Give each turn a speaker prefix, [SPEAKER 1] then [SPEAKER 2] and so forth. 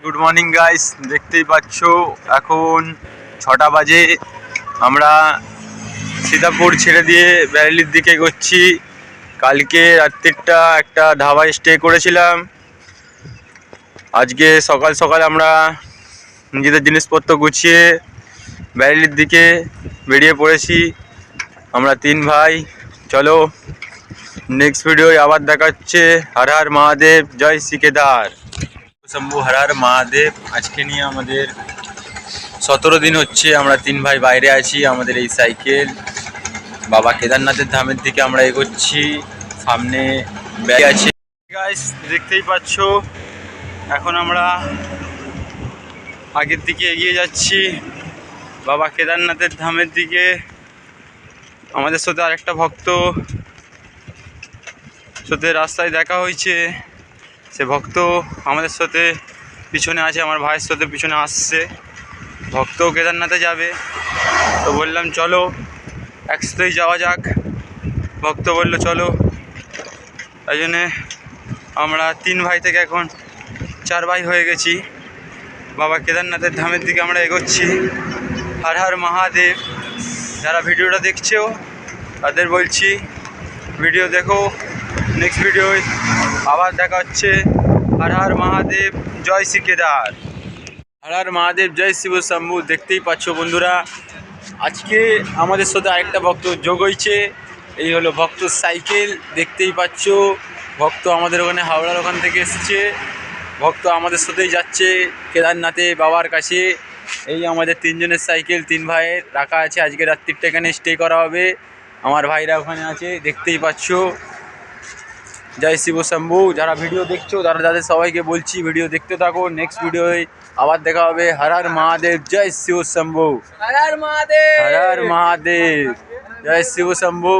[SPEAKER 1] Good morning guys, দেখতেই পাচ্ছ এখন 6টা বাজে। আমরা সীতাপুর ছেড়ে দিয়ে ব্যারেলির দিকে এগোচ্ছি। কালকে রাত্রিটা একটা ধাবায় স্টে করেছিলাম। আজকে সকাল সকাল আমরা নিজেদের জিনিসপত্র গুছিয়ে ব্যারেলির দিকে বেরিয়ে পড়েছি। আমরা 3 ভাই। চলো নেক্সট ভিডিও আবার দেখা হচ্ছে। হর হর মহাদেব, জয় শ্রী কেদার শম্ভু, হর হর মহাদেব। আজকে নিয়ে আমাদের 17 দিন হচ্ছে আমরা 3 ভাই বাইরে আছি। আমাদের এই সাইকেল বাবা কেদারনাথের ধামের দিকে আমরা এগোচ্ছি। সামনে ব্যাগ আছে গাইস, দেখতেই পাচ্ছ। এখন আমরা আগের দিকে এগিয়ে যাচ্ছি বাবা কেদারনাথের ধামের দিকে। আমাদের সাথে আরেকটা ভক্ত সাথে রাস্তায় দেখা হয়েছে। সে ভক্ত আমাদের সাথে পিছনে আছে, আমার ভাইয়ের সাথে পিছনে আসছে। ভক্ত কেদারনাথে যাবে, তো বললাম চলো একসাথেই যাওয়া যাক। ভক্ত বললো চলো, তাই জন্যে আমরা 3 ভাই থেকে এখন 4 ভাই হয়ে গেছি। বাবা কেদারনাথের ধামের দিকে আমরা এগোচ্ছি। হর হর মহাদেব। যারা ভিডিওটা দেখছো তাদের বলছি ভিডিও দেখো। নেক্সট ভিডিওয় আবার দেখা হচ্ছে। হর হর মহাদেব, জয় শ্রী কেদার। হর হর মহাদেব, জয় শিব শম্ভু। দেখতেই পাচ্ছ বন্ধুরা, আজকে আমাদের সাথে আরেকটা ভক্ত যোগ হয়েছে। এই হলো ভক্ত সাইকেল, দেখতেই পাচ্ছ। ভক্ত আমাদের ওখানে হাওড়ার ওখান থেকে এসেছে। ভক্ত আমাদের সাথেই যাচ্ছে কেদারনাথে বাবার কাছে। এই আমাদের 3 জনের সাইকেল, 3 ভাইয়ের রাখা আছে। আজকে রাত্রিটা এখানে স্টে করা হবে। আমার ভাইরা ওখানে আছে, দেখতেই পাচ্ছ। জয় শিব শম্ভু। যারা ভিডিও দেখছো তারা তাদের সবাইকে বলছি ভিডিও দেখতে থাকো। নেক্সট ভিডিওয় আবার দেখা হবে। হর হর মহাদেব, জয় শিব শম্ভু।
[SPEAKER 2] হর হর মহাদেব,
[SPEAKER 1] হর হর মহাদেব, জয় শিব শম্ভু।